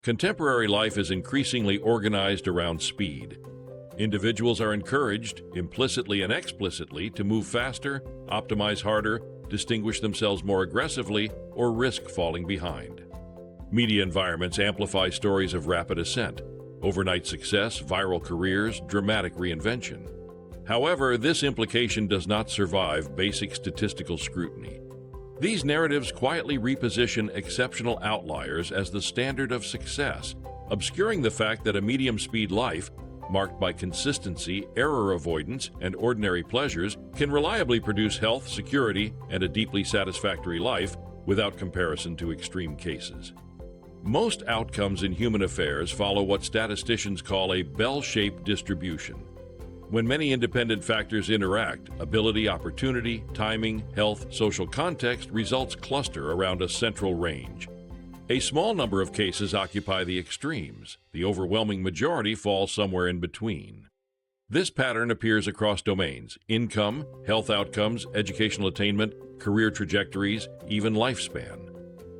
Contemporary life is increasingly organized around speed. Individuals are encouraged, implicitly and explicitly, to move faster, optimize harder, distinguish themselves more aggressively, or risk falling behind. Media environments amplify stories of rapid ascent, overnight success, viral careers, dramatic reinvention. However, this implication does not survive basic statistical scrutiny. These narratives quietly reposition exceptional outliers as the standard of success, obscuring the fact that a medium-speed life, marked by consistency, error avoidance, and ordinary pleasures, can reliably produce health, security, and a deeply satisfactory life without comparison to extreme cases. Most outcomes in human affairs follow what statisticians call a bell-shaped distribution. When many independent factors interact, ability, opportunity, timing, health, social context, results cluster around a central range. A small number of cases occupy the extremes. The overwhelming majority fall somewhere in between. This pattern appears across domains: income, health outcomes, educational attainment, career trajectories, even lifespan.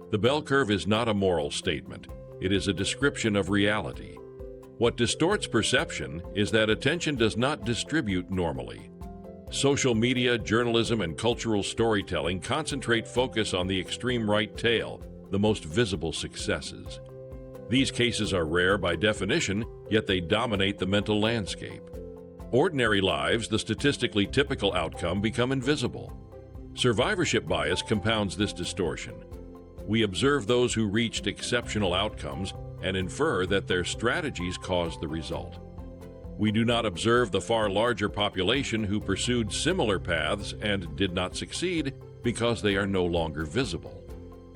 The bell curve is not a moral statement. It is a description of reality. What distorts perception is that attention does not distribute normally. Social media, journalism, and cultural storytelling concentrate focus on the extreme right tail, the most visible successes. These cases are rare by definition, yet they dominate the mental landscape. Ordinary lives, the statistically typical outcome, become invisible. Survivorship bias compounds this distortion. We observe those who reached exceptional outcomes and infer that their strategies caused the result. We do not observe the far larger population who pursued similar paths and did not succeed because they are no longer visible.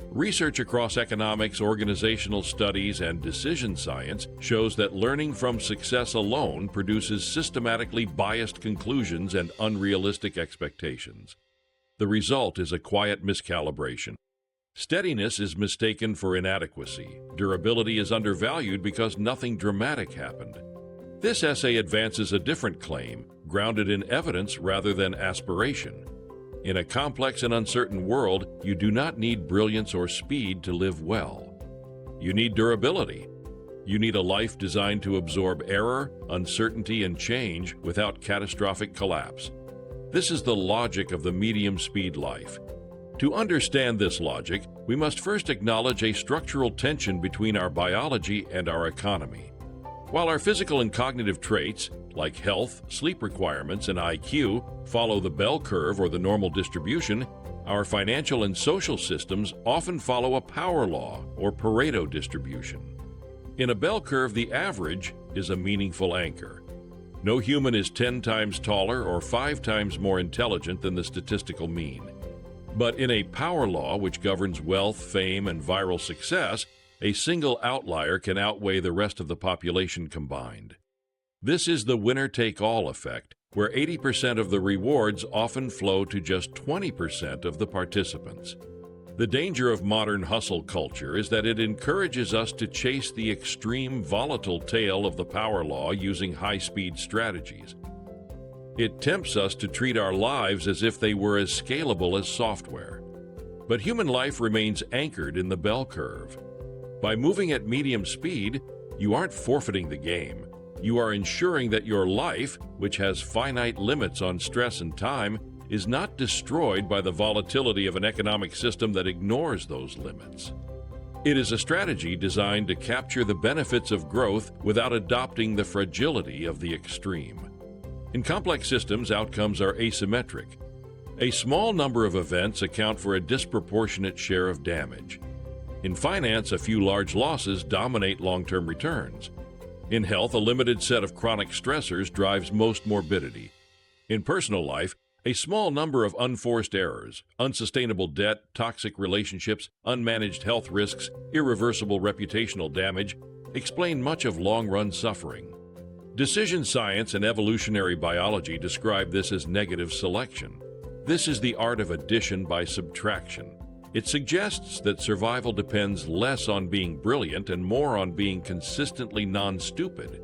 Research across economics, organizational studies, and decision science shows that learning from success alone produces systematically biased conclusions and unrealistic expectations. The result is a quiet miscalibration. Steadiness is mistaken for inadequacy. Durability is undervalued because nothing dramatic happened. This essay advances a different claim, grounded in evidence rather than aspiration. In a complex and uncertain world, you do not need brilliance or speed to live well. You need durability. You need a life designed to absorb error, uncertainty, and change without catastrophic collapse. This is the logic of the medium-speed life. To understand this logic, we must first acknowledge a structural tension between our biology and our economy. While our physical and cognitive traits, like health, sleep requirements, and IQ, follow the bell curve or the normal distribution, our financial and social systems often follow a power law or Pareto distribution. In a bell curve, the average is a meaningful anchor. No human is 10 times taller or 5 times more intelligent than the statistical mean. But in a power law which governs wealth, fame, and viral success, a single outlier can outweigh the rest of the population combined. This is the winner-take-all effect, where 80% of the rewards often flow to just 20% of the participants. The danger of modern hustle culture is that it encourages us to chase the extreme, volatile tail of the power law using high-speed strategies. It tempts us to treat our lives as if they were as scalable as software. But human life remains anchored in the bell curve. By moving at medium speed, you aren't forfeiting the game. You are ensuring that your life, which has finite limits on stress and time, is not destroyed by the volatility of an economic system that ignores those limits. It is a strategy designed to capture the benefits of growth without adopting the fragility of the extreme. In complex systems, outcomes are asymmetric. A small number of events account for a disproportionate share of damage. In finance, a few large losses dominate long-term returns. In health, a limited set of chronic stressors drives most morbidity. In personal life, a small number of unforced errors, unsustainable debt, toxic relationships, unmanaged health risks, irreversible reputational damage explain much of long-run suffering. Decision science and evolutionary biology describe this as negative selection. This is the art of addition by subtraction. It suggests that survival depends less on being brilliant and more on being consistently non-stupid.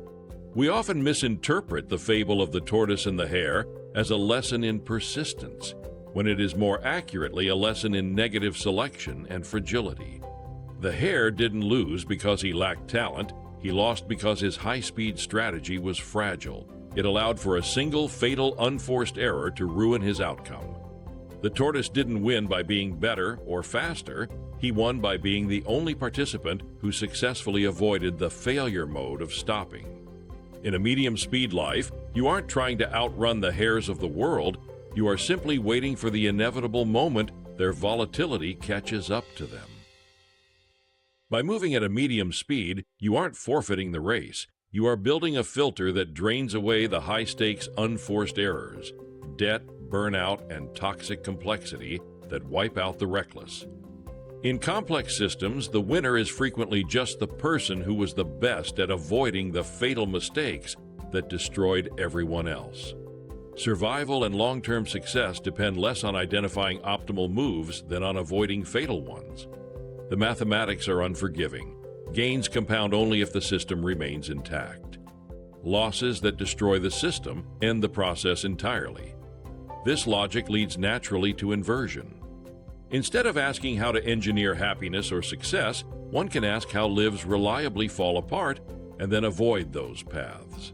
We often misinterpret the fable of the tortoise and the hare as a lesson in persistence, when it is more accurately a lesson in negative selection and fragility. The Hare didn't lose because he lacked talent. He lost because his high-speed strategy was fragile. It allowed for a single fatal unforced error to ruin his outcome. The Tortoise didn't win by being better or faster. He won by being the only participant who successfully avoided the failure mode of stopping. In a medium-speed life, you aren't trying to outrun the hares of the world. You are simply waiting for the inevitable moment their volatility catches up to them. By moving at a medium speed, you aren't forfeiting the race. You are building a filter that drains away the high-stakes unforced errors, debt, burnout, and toxic complexity that wipe out the reckless. In complex systems, the winner is frequently just the person who was the best at avoiding the fatal mistakes that destroyed everyone else. Survival and long-term success depend less on identifying optimal moves than on avoiding fatal ones. The mathematics are unforgiving. Gains compound only if the system remains intact. Losses that destroy the system end the process entirely. This logic leads naturally to inversion. Instead of asking how to engineer happiness or success, one can ask how lives reliably fall apart and then avoid those paths.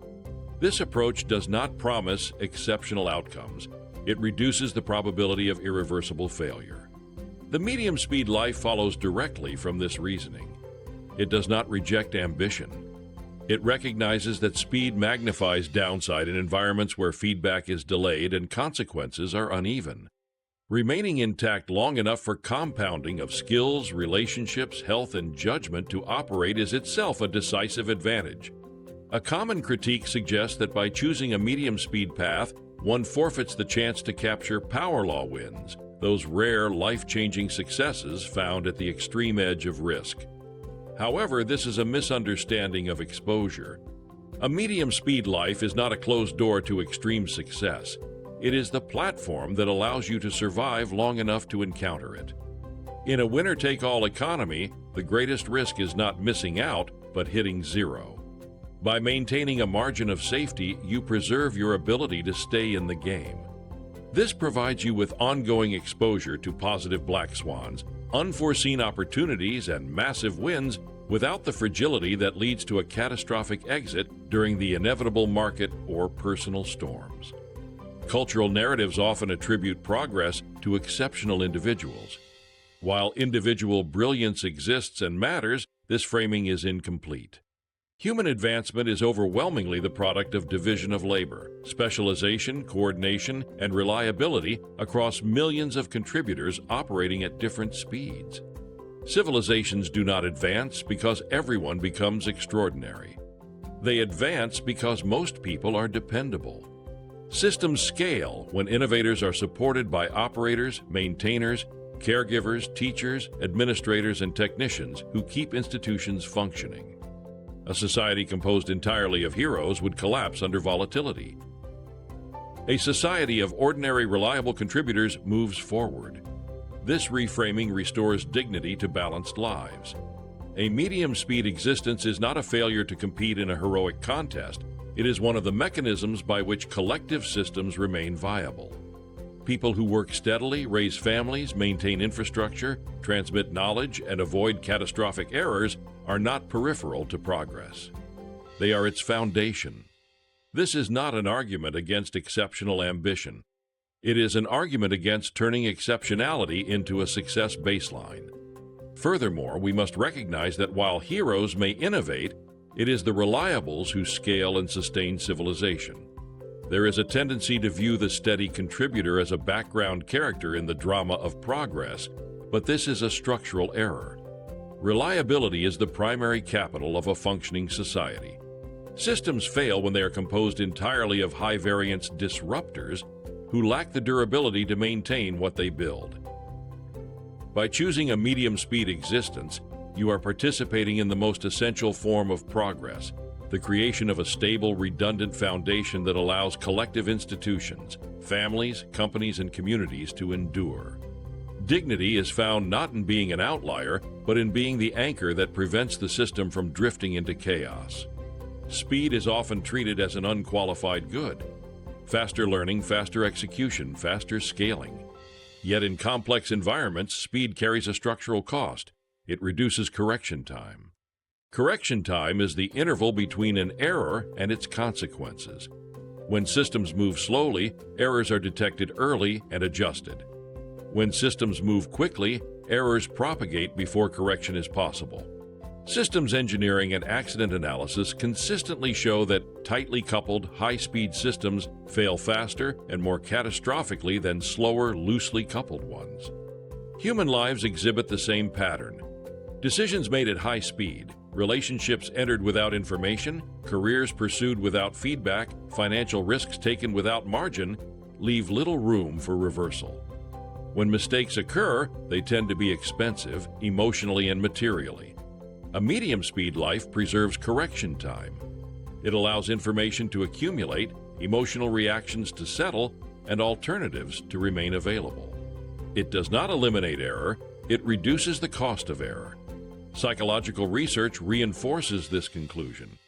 This approach does not promise exceptional outcomes. It reduces the probability of irreversible failure. The medium-speed life follows directly from this reasoning. It does not reject ambition. It recognizes that speed magnifies downside in environments where feedback is delayed and consequences are uneven. Remaining intact long enough for compounding of skills, relationships, health, and judgment to operate is itself a decisive advantage. A common critique suggests that by choosing a medium-speed path, one forfeits the chance to capture power law wins, those rare, life-changing successes found at the extreme edge of risk. However, this is a misunderstanding of exposure. A medium-speed life is not a closed door to extreme success. It is the platform that allows you to survive long enough to encounter it. In a winner-take-all economy, the greatest risk is not missing out, but hitting zero. By maintaining a margin of safety, you preserve your ability to stay in the game. This provides you with ongoing exposure to positive black swans, unforeseen opportunities, and massive wins without the fragility that leads to a catastrophic exit during the inevitable market or personal storms. Cultural narratives often attribute progress to exceptional individuals. While individual brilliance exists and matters, this framing is incomplete. Human advancement is overwhelmingly the product of division of labor, specialization, coordination, and reliability across millions of contributors operating at different speeds. Civilizations do not advance because everyone becomes extraordinary. They advance because most people are dependable. Systems scale when innovators are supported by operators, maintainers, caregivers, teachers, administrators, and technicians who keep institutions functioning. A society composed entirely of heroes would collapse under volatility. A society of ordinary, reliable contributors moves forward. This reframing restores dignity to balanced lives. A medium-speed existence is not a failure to compete in a heroic contest. It is one of the mechanisms by which collective systems remain viable. People who work steadily, raise families, maintain infrastructure, transmit knowledge, and avoid catastrophic errors are not peripheral to progress. They are its foundation. This is not an argument against exceptional ambition. It is an argument against turning exceptionality into a success baseline. Furthermore, we must recognize that while heroes may innovate, it is the reliables who scale and sustain civilization. There is a tendency to view the steady contributor as a background character in the drama of progress, but this is a structural error. Reliability is the primary capital of a functioning society. Systems fail when they are composed entirely of high-variance disruptors who lack the durability to maintain what they build. By choosing a medium-speed existence, you are participating in the most essential form of progress, the creation of a stable, redundant foundation that allows collective institutions, families, companies, and communities to endure. Dignity is found not in being an outlier, but in being the anchor that prevents the system from drifting into chaos. Speed is often treated as an unqualified good. Faster learning, faster execution, faster scaling. Yet in complex environments, speed carries a structural cost. it reduces correction time. Correction time is the interval between an error and its consequences. When systems move slowly, errors are detected early and adjusted. When systems move quickly, errors propagate before correction is possible. Systems engineering and accident analysis consistently show that tightly coupled, high-speed systems fail faster and more catastrophically than slower, loosely coupled ones. Human lives exhibit the same pattern. Decisions made at high speed, relationships entered without information, careers pursued without feedback, financial risks taken without margin, leave little room for reversal. When mistakes occur, they tend to be expensive, emotionally and materially. A medium-speed life preserves correction time. It allows information to accumulate, emotional reactions to settle, and alternatives to remain available. It does not eliminate error, it reduces the cost of error. Psychological research reinforces this conclusion.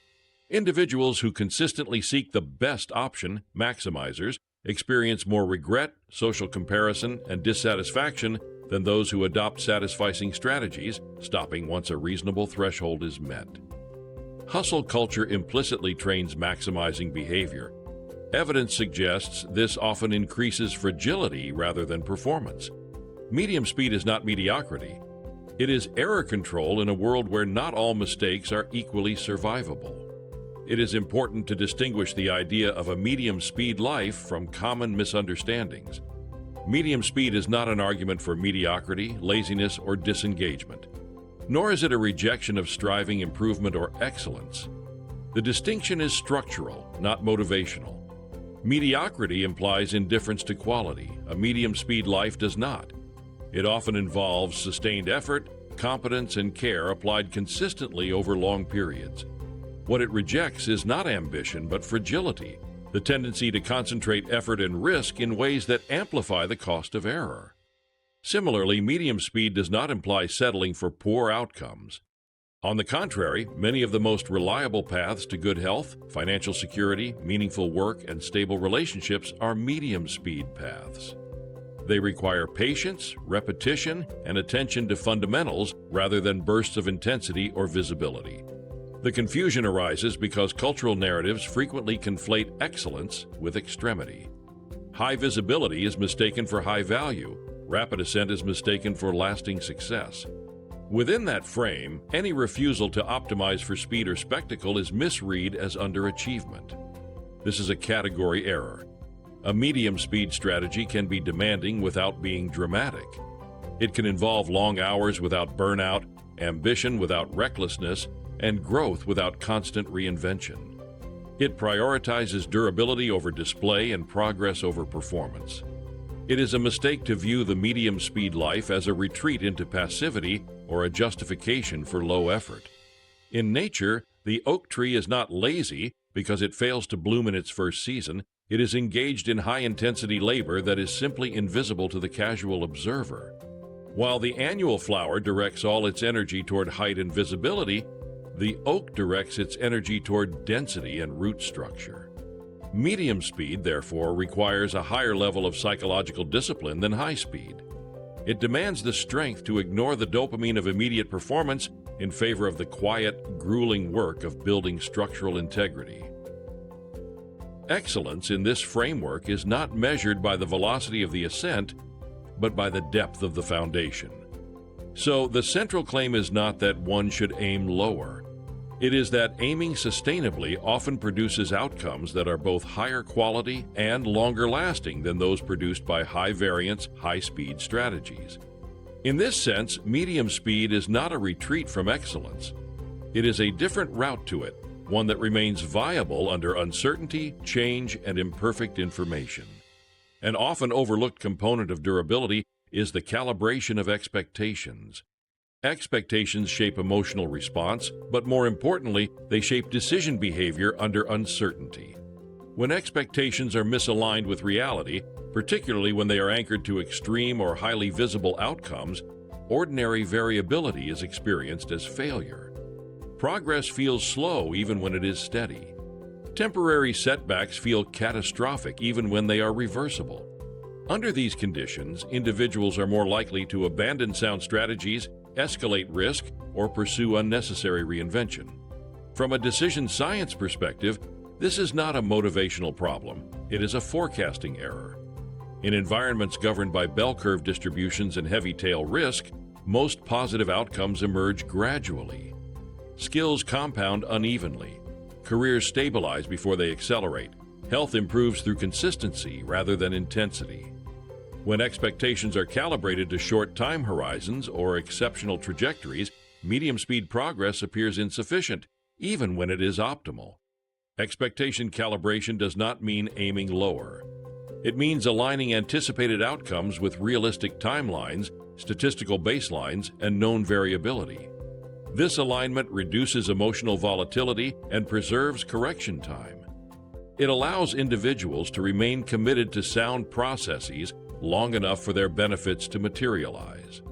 Individuals who consistently seek the best option, maximizers, experience more regret, social comparison, and dissatisfaction than those who adopt satisficing strategies, stopping once a reasonable threshold is met. Hustle culture implicitly trains maximizing behavior. Evidence suggests this often increases fragility rather than performance. Medium speed is not mediocrity. It is error control in a world where not all mistakes are equally survivable. It is important to distinguish the idea of a medium speed life from common misunderstandings. Medium speed is not an argument for mediocrity, laziness, or disengagement. Nor is it a rejection of striving, improvement, or excellence. The distinction is structural, not motivational. Mediocrity implies indifference to quality. A medium-speed life does not. It often involves sustained effort, competence, and care applied consistently over long periods. What it rejects is not ambition, but fragility, the tendency to concentrate effort and risk in ways that amplify the cost of error. Similarly, medium speed does not imply settling for poor outcomes. On the contrary, many of the most reliable paths to good health, financial security, meaningful work, and stable relationships are medium speed paths. They require patience, repetition, and attention to fundamentals rather than bursts of intensity or visibility. The confusion arises because cultural narratives frequently conflate excellence with extremity. High visibility is mistaken for high value. Rapid ascent is mistaken for lasting success. Within that frame, any refusal to optimize for speed or spectacle is misread as underachievement. This is a category error. A medium-speed strategy can be demanding without being dramatic. It can involve long hours without burnout, ambition without recklessness, and growth without constant reinvention. It prioritizes durability over display and progress over performance. It is a mistake to view the medium-speed life as a retreat into passivity or a justification for low effort. In nature, the oak tree is not lazy because it fails to bloom in its first season. It is engaged in high-intensity labor that is simply invisible to the casual observer. While the annual flower directs all its energy toward height and visibility, the oak directs its energy toward density and root structure. Medium speed, therefore, requires a higher level of psychological discipline than high speed. It demands the strength to ignore the dopamine of immediate performance in favor of the quiet, grueling work of building structural integrity. Excellence in this framework is not measured by the velocity of the ascent, but by the depth of the foundation. So the central claim is not that one should aim lower. It is that aiming sustainably often produces outcomes that are both higher quality and longer lasting than those produced by high-variance, high-speed strategies. In this sense, medium speed is not a retreat from excellence. It is a different route to it, one that remains viable under uncertainty, change, and imperfect information. An often overlooked component of durability is the calibration of expectations. Expectations shape emotional response, but more importantly, they shape decision behavior under uncertainty. When expectations are misaligned with reality, particularly when they are anchored to extreme or highly visible outcomes, ordinary variability is experienced as failure. Progress feels slow even when it is steady. Temporary setbacks feel catastrophic even when they are reversible. Under these conditions, individuals are more likely to abandon sound strategies escalate risk, or pursue unnecessary reinvention. From a decision science perspective, this is not a motivational problem. It is a forecasting error. In environments governed by bell curve distributions and heavy tail risk, most positive outcomes emerge gradually. Skills compound unevenly. Careers stabilize before they accelerate. Health improves through consistency rather than intensity. When expectations are calibrated to short time horizons or exceptional trajectories, medium-speed progress appears insufficient, even when it is optimal. Expectation calibration does not mean aiming lower. It means aligning anticipated outcomes with realistic timelines, statistical baselines, and known variability. This alignment reduces emotional volatility and preserves correction time. It allows individuals to remain committed to sound processes long enough for their benefits to materialize.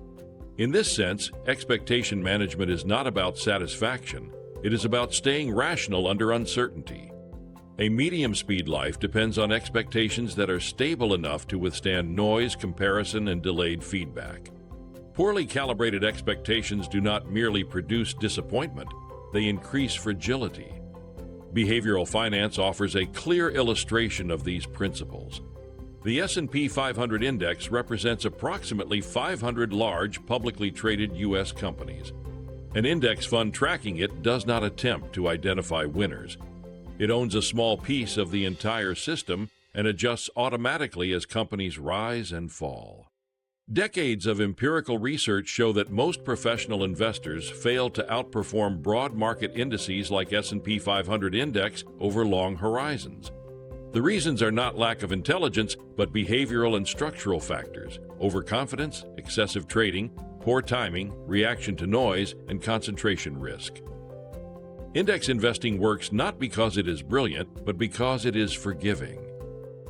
In this sense, expectation management is not about satisfaction. It is about staying rational under uncertainty. A medium-speed life depends on expectations that are stable enough to withstand noise, comparison, and delayed feedback. Poorly calibrated expectations do not merely produce disappointment, they increase fragility. Behavioral finance offers a clear illustration of these principles. The S&P 500 index represents approximately 500 large, publicly traded U.S. companies. An index fund tracking it does not attempt to identify winners. It owns a small piece of the entire system and adjusts automatically as companies rise and fall. Decades of empirical research show that most professional investors fail to outperform broad market indices like S&P 500 index over long horizons. The reasons are not lack of intelligence, but behavioral and structural factors: overconfidence, excessive trading, poor timing, reaction to noise, and concentration risk. Index investing works not because it is brilliant, but because it is forgiving.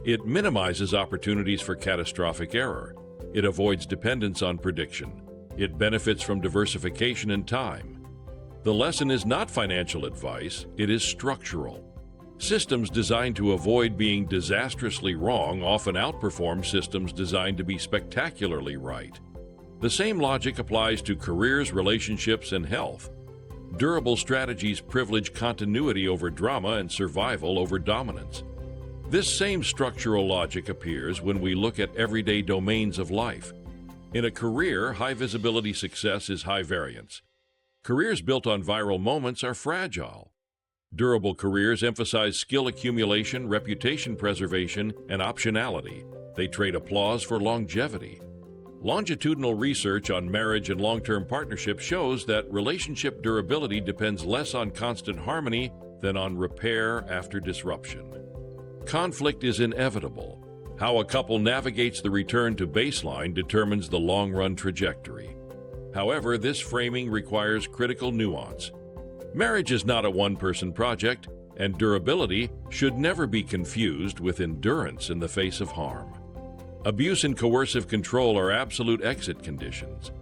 It minimizes opportunities for catastrophic error. It avoids dependence on prediction. It benefits from diversification and time. The lesson is not financial advice, it is structural. Systems designed to avoid being disastrously wrong often outperform systems designed to be spectacularly right. The same logic applies to careers, relationships, and health. Durable strategies privilege continuity over drama and survival over dominance. This same structural logic appears when we look at everyday domains of life. In a career, high-visibility success is high variance. Careers built on viral moments are fragile. Durable careers emphasize skill accumulation, reputation preservation, and optionality. They trade applause for longevity. Longitudinal research on marriage and long-term partnership shows that relationship durability depends less on constant harmony than on repair after disruption. Conflict is inevitable. How a couple navigates the return to baseline determines the long-run trajectory. However, this framing requires critical nuance. Marriage is not a one-person project, and durability should never be confused with endurance in the face of harm. Abuse and coercive control are absolute exit conditions.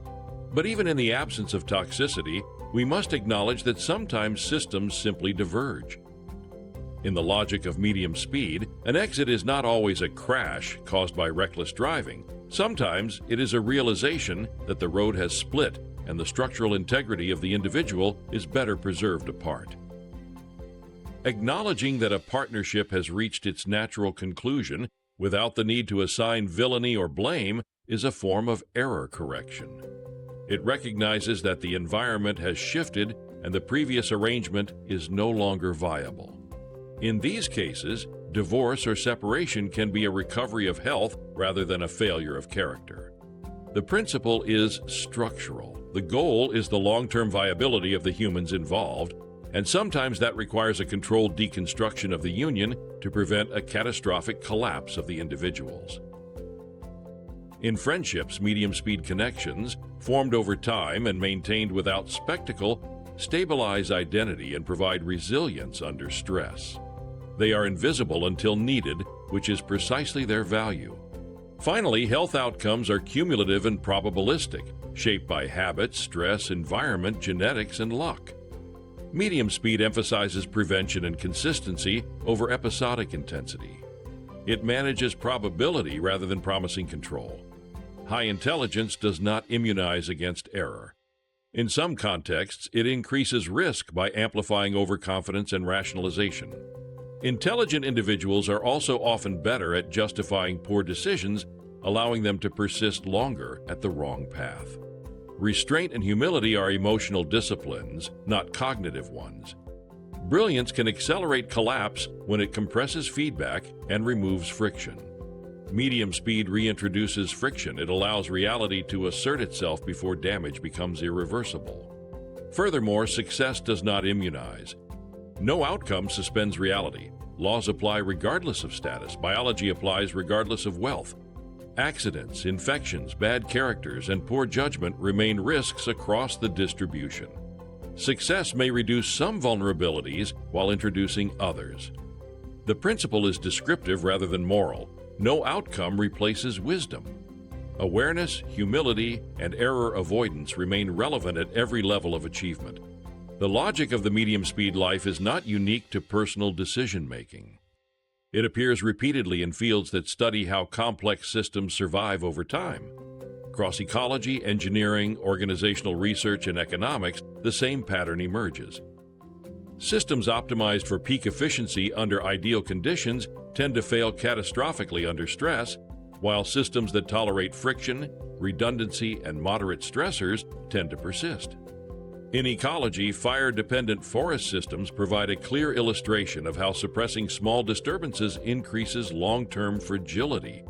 But even in the absence of toxicity, we must acknowledge that sometimes systems simply diverge. In the logic of medium speed, an exit is not always a crash caused by reckless driving. Sometimes it is a realization that the road has split and the structural integrity of the individual is better preserved apart. Acknowledging that a partnership has reached its natural conclusion without the need to assign villainy or blame is a form of error correction. It recognizes that the environment has shifted and the previous arrangement is no longer viable. In these cases, divorce or separation can be a recovery of health rather than a failure of character. The principle is structural. The goal is the long-term viability of the humans involved, and sometimes that requires a controlled deconstruction of the union to prevent a catastrophic collapse of the individuals. In friendships, medium-speed connections, formed over time and maintained without spectacle, stabilize identity and provide resilience under stress. They are invisible until needed, which is precisely their value. Finally, health outcomes are cumulative and probabilistic, shaped by habits, stress, environment, genetics, and luck. Medium speed emphasizes prevention and consistency over episodic intensity. It manages probability rather than promising control. High intelligence does not immunize against error. In some contexts, it increases risk by amplifying overconfidence and rationalization. Intelligent individuals are also often better at justifying poor decisions, allowing them to persist longer at the wrong path. Restraint and humility are emotional disciplines, not cognitive ones. Brilliance can accelerate collapse when it compresses feedback and removes friction. Medium speed reintroduces friction. It allows reality to assert itself before damage becomes irreversible. Furthermore, success does not immunize. No outcome suspends reality. Laws apply regardless of status. Biology applies regardless of wealth. Accidents, infections, bad characters, and poor judgment remain risks across the distribution. Success may reduce some vulnerabilities while introducing others. The principle is descriptive rather than moral. No outcome replaces wisdom. Awareness, humility, and error avoidance remain relevant at every level of achievement. The logic of the medium-speed life is not unique to personal decision-making. It appears repeatedly in fields that study how complex systems survive over time. Across ecology, engineering, organizational research, and economics, the same pattern emerges. Systems optimized for peak efficiency under ideal conditions tend to fail catastrophically under stress, while systems that tolerate friction, redundancy, and moderate stressors tend to persist. In ecology, fire-dependent forest systems provide a clear illustration of how suppressing small disturbances increases long-term fragility.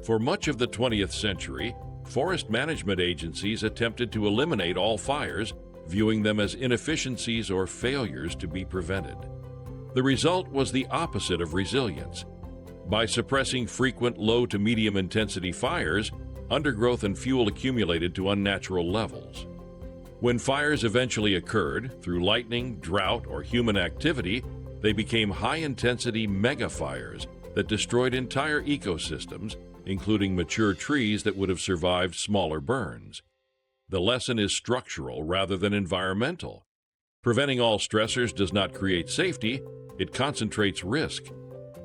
For much of the 20th century, forest management agencies attempted to eliminate all fires, viewing them as inefficiencies or failures to be prevented. The result was the opposite of resilience. By suppressing frequent low to medium intensity fires, undergrowth and fuel accumulated to unnatural levels. When fires eventually occurred, through lightning, drought, or human activity, they became high-intensity megafires that destroyed entire ecosystems, including mature trees that would have survived smaller burns. The lesson is structural rather than environmental. Preventing all stressors does not create safety, it concentrates risk.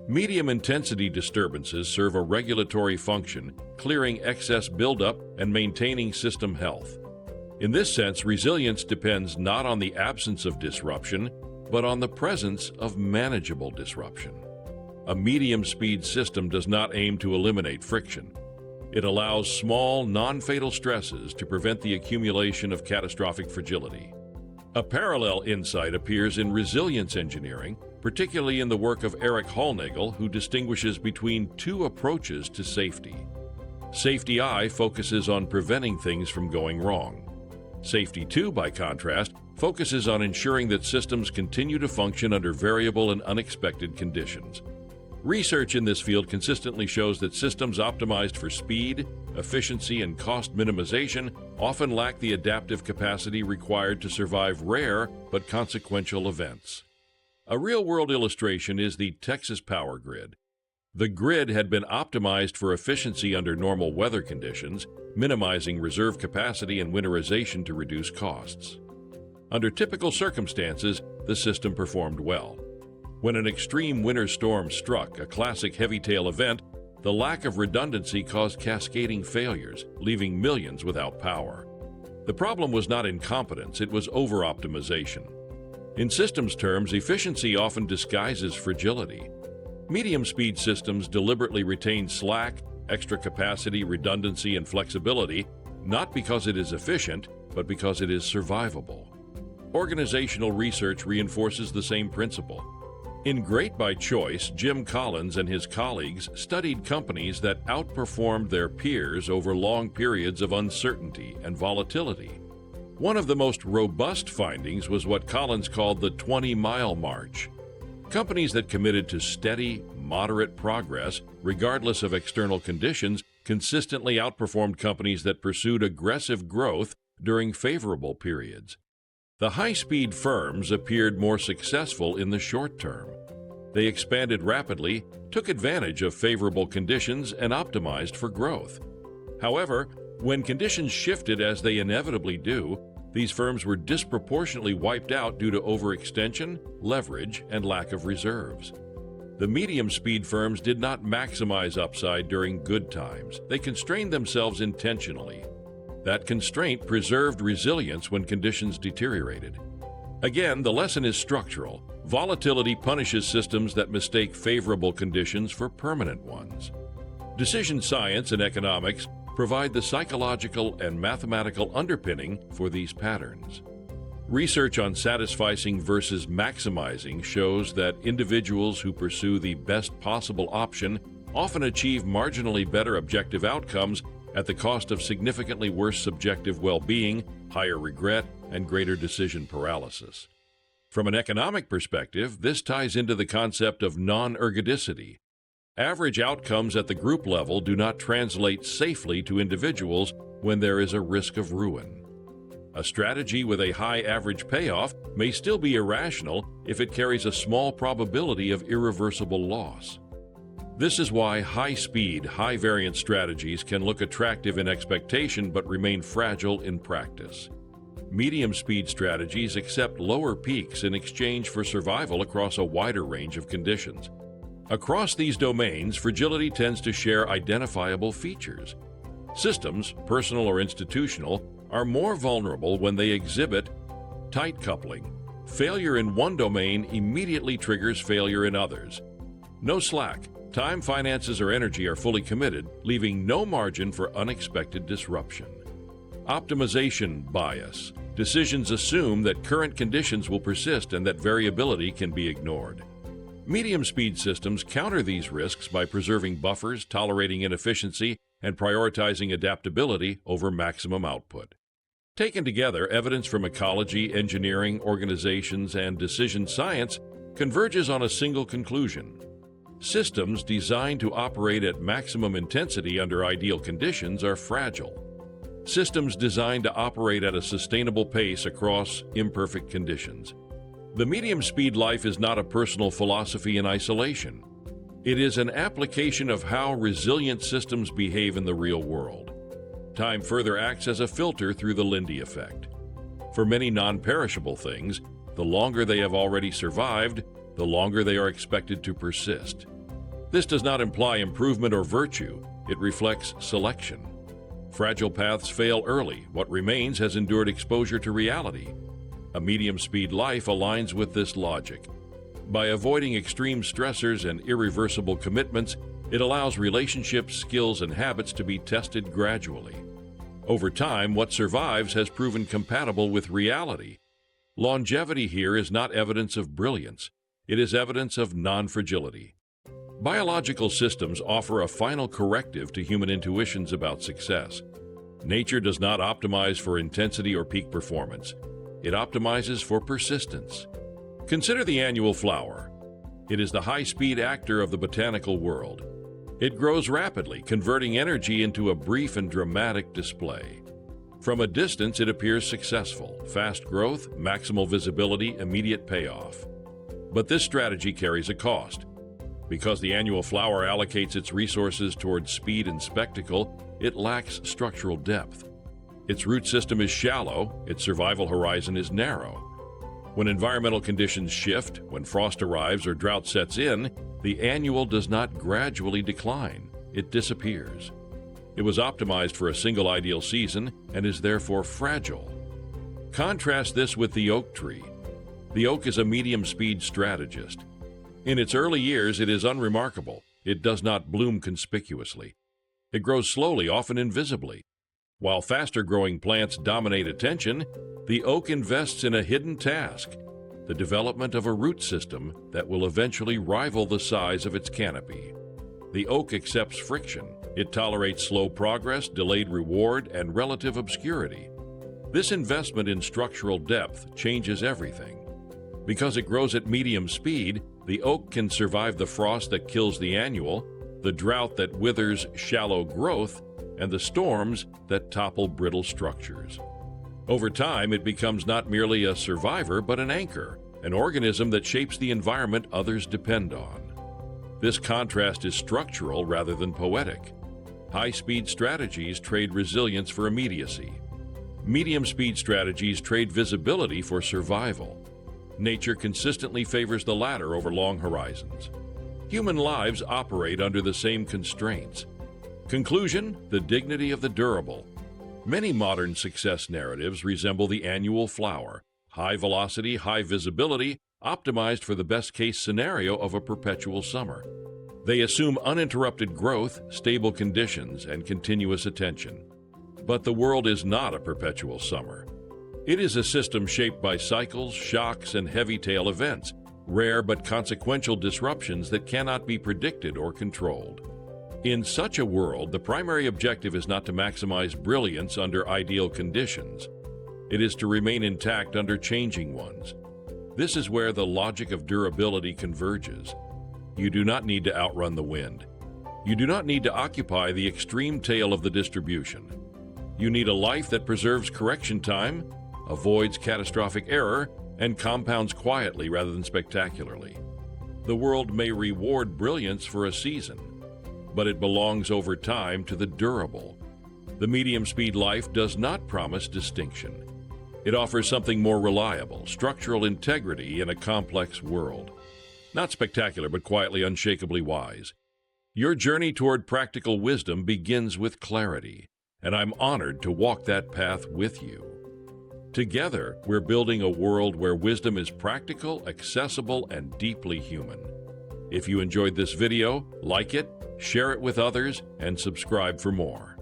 Medium-intensity disturbances serve a regulatory function, clearing excess buildup and maintaining system health. In this sense, resilience depends not on the absence of disruption, but on the presence of manageable disruption. A medium-speed system does not aim to eliminate friction. It allows small, non-fatal stresses to prevent the accumulation of catastrophic fragility. A parallel insight appears in resilience engineering, particularly in the work of Eric Hollnagel, who distinguishes between two approaches to safety. Safety I focuses on preventing things from going wrong. Safety II, by contrast, focuses on ensuring that systems continue to function under variable and unexpected conditions. Research in this field consistently shows that systems optimized for speed, efficiency, and cost minimization often lack the adaptive capacity required to survive rare but consequential events. A real-world illustration is the Texas power grid. The grid had been optimized for efficiency under normal weather conditions, minimizing reserve capacity and winterization to reduce costs. Under typical circumstances, the system performed well. When an extreme winter storm struck, a classic heavy-tail event, the lack of redundancy caused cascading failures, leaving millions without power. The problem was not incompetence, it was over-optimization. In systems terms, efficiency often disguises fragility. Medium-speed systems deliberately retain slack, extra capacity, redundancy, and flexibility, not because it is efficient, but because it is survivable. Organizational research reinforces the same principle. In Great by Choice, Jim Collins and his colleagues studied companies that outperformed their peers over long periods of uncertainty and volatility. One of the most robust findings was what Collins called the 20-mile march. Companies that committed to steady, moderate progress, regardless of external conditions, consistently outperformed companies that pursued aggressive growth during favorable periods. The high-speed firms appeared more successful in the short term. They expanded rapidly, took advantage of favorable conditions, and optimized for growth. However, when conditions shifted as they inevitably do, these firms were disproportionately wiped out due to overextension, leverage, and lack of reserves. The medium-speed firms did not maximize upside during good times. They constrained themselves intentionally. That constraint preserved resilience when conditions deteriorated. Again, the lesson is structural. Volatility punishes systems that mistake favorable conditions for permanent ones. Decision science and economics provide the psychological and mathematical underpinning for these patterns. Research on satisficing versus maximizing shows that individuals who pursue the best possible option often achieve marginally better objective outcomes at the cost of significantly worse subjective well-being, higher regret, and greater decision paralysis. From an economic perspective, this ties into the concept of non-ergodicity. Average outcomes at the group level do not translate safely to individuals when there is a risk of ruin. A strategy with a high average payoff may still be irrational if it carries a small probability of irreversible loss. This is why high-speed, high-variance strategies can look attractive in expectation but remain fragile in practice. Medium-speed strategies accept lower peaks in exchange for survival across a wider range of conditions. Across these domains, fragility tends to share identifiable features. Systems, personal or institutional, are more vulnerable when they exhibit tight coupling. Failure in one domain immediately triggers failure in others. No slack. Time, finances, or energy are fully committed, leaving no margin for unexpected disruption. Optimization bias. Decisions assume that current conditions will persist and that variability can be ignored. Medium-speed systems counter these risks by preserving buffers, tolerating inefficiency, and prioritizing adaptability over maximum output. Taken together, evidence from ecology, engineering, organizations, and decision science converges on a single conclusion. Systems designed to operate at maximum intensity under ideal conditions are fragile. Systems designed to operate at a sustainable pace across imperfect conditions. The medium-speed life is not a personal philosophy in isolation. It is an application of how resilient systems behave in the real world. Time further acts as a filter through the Lindy effect. For many non-perishable things, the longer they have already survived, the longer they are expected to persist. This does not imply improvement or virtue. It reflects selection. Fragile paths fail early. What remains has endured exposure to reality. A medium-speed life aligns with this logic. By avoiding extreme stressors and irreversible commitments, it allows relationships, skills, and habits to be tested gradually. Over time, what survives has proven compatible with reality. Longevity here is not evidence of brilliance. It is evidence of non-fragility. Biological systems offer a final corrective to human intuitions about success. Nature does not optimize for intensity or peak performance. It optimizes for persistence. Consider the annual flower. It is the high-speed actor of the botanical world. It grows rapidly, converting energy into a brief and dramatic display. From a distance, it appears successful. Fast growth, maximal visibility, immediate payoff. But this strategy carries a cost. Because the annual flower allocates its resources towards speed and spectacle, it lacks structural depth. Its root system is shallow, its survival horizon is narrow. When environmental conditions shift, when frost arrives or drought sets in, the annual does not gradually decline, it disappears. It was optimized for a single ideal season and is therefore fragile. Contrast this with the oak tree. The oak is a medium-speed strategist. In its early years, it is unremarkable. It does not bloom conspicuously. It grows slowly, often invisibly. While faster-growing plants dominate attention, the oak invests in a hidden task, the development of a root system that will eventually rival the size of its canopy. The oak accepts friction. It tolerates slow progress, delayed reward, and relative obscurity. This investment in structural depth changes everything. Because it grows at medium speed, the oak can survive the frost that kills the annual, the drought that withers shallow growth, and the storms that topple brittle structures. Over time, it becomes not merely a survivor, but an anchor, an organism that shapes the environment others depend on. This contrast is structural rather than poetic. High-speed strategies trade resilience for immediacy. Medium-speed strategies trade visibility for survival. Nature consistently favors the latter over long horizons. Human lives operate under the same constraints. Conclusion: the dignity of the durable. Many modern success narratives resemble the annual flower, high velocity, high visibility, optimized for the best-case scenario of a perpetual summer. They assume uninterrupted growth, stable conditions, and continuous attention. But the world is not a perpetual summer. It is a system shaped by cycles, shocks, and heavy-tail events, rare but consequential disruptions that cannot be predicted or controlled. In such a world, the primary objective is not to maximize brilliance under ideal conditions. It is to remain intact under changing ones. This is where the logic of durability converges. You do not need to outrun the wind. You do not need to occupy the extreme tail of the distribution. You need a life that preserves correction time, avoids catastrophic error, and compounds quietly rather than spectacularly. The world may reward brilliance for a season, but it belongs over time to the durable. The medium-speed life does not promise distinction. It offers something more reliable, structural integrity in a complex world. Not spectacular, but quietly, unshakably wise. Your journey toward practical wisdom begins with clarity, and I'm honored to walk that path with you. Together, we're building a world where wisdom is practical, accessible, and deeply human. If you enjoyed this video, like it, share it with others, and subscribe for more.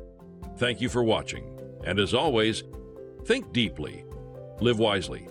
Thank you for watching, and as always, think deeply, live wisely.